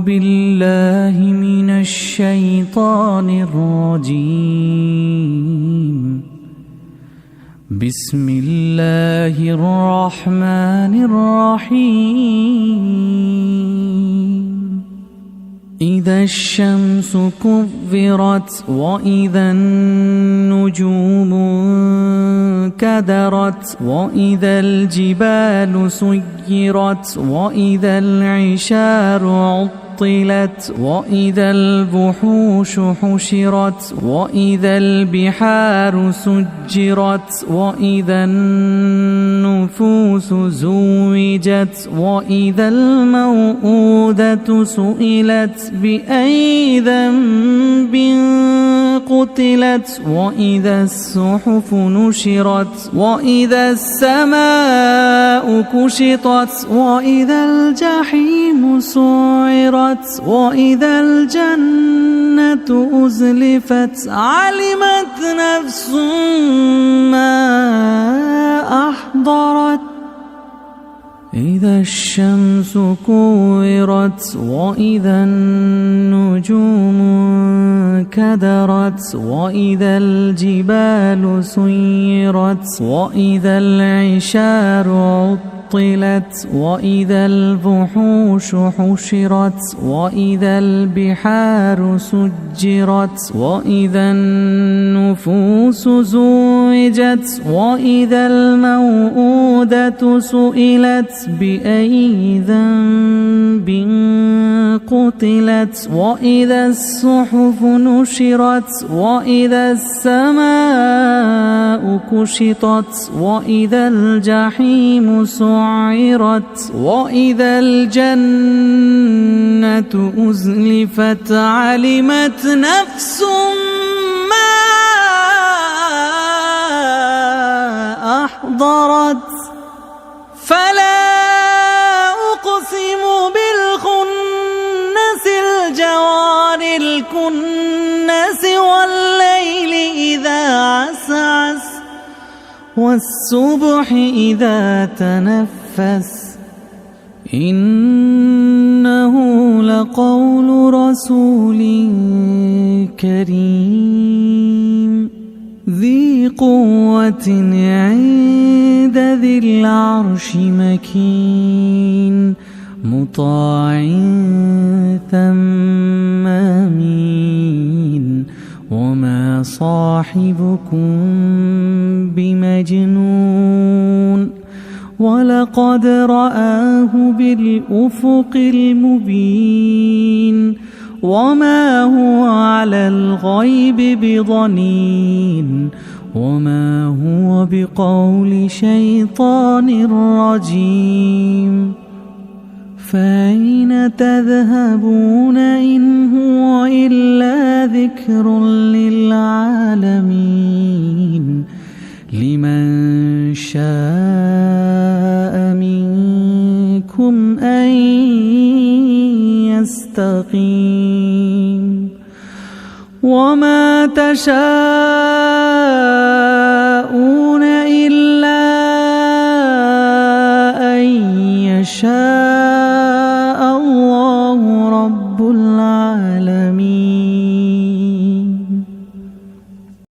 بالله من الشيطان الرجيم. بسم الله الرحمن الرحيم. إذا الشمس كورت وإذا النجوم انكدرت وإذا الجبال سيرت وإذا العشار عطلت وإذا الوحوش حشرت وإذا البحار سجرت وإذا النفوس زوجت وإذا الموءودة سئلت بأي ذنب قتلت وإذا الصحف نشرت وإذا السماء كشطت وإذا الجحيم سعرت وإذا الجنة أزلفت علمت نفس ما أحضرت. إذا الشمس كورت وإذا النجوم انكدرت وإذا الجبال سيرت وإذا العشار عطلت وإذا الوحوش حشرت وإذا البحار سجرت وإذا النفوس زوجت وإذا الموءودة سئلت بأي ذنب قتلت وإذا الصحف نشرت وإذا السماء كشطت وإذا الجحيم سعرت وإذا الجنة أزلفت علمت نفس ما أحضرت. فلا أقسم بالخنس الجوار الكنس والليل إذا عسعس والصبح إذا تنفس إنه لقول رسول كريم ذي قوة عند ذي العرش مكين مطاع ثم أمين وما صاحبكم بمجنون ولقد رآه بالأفق المبين وما هو على الغيب بضنين وما هو بقول شيطان رجيم. فأين تذهبون إن هو إلا ذكر للعالمين لمن شاء منكم أن يستقيم وما تشاءون إلا أن يشاء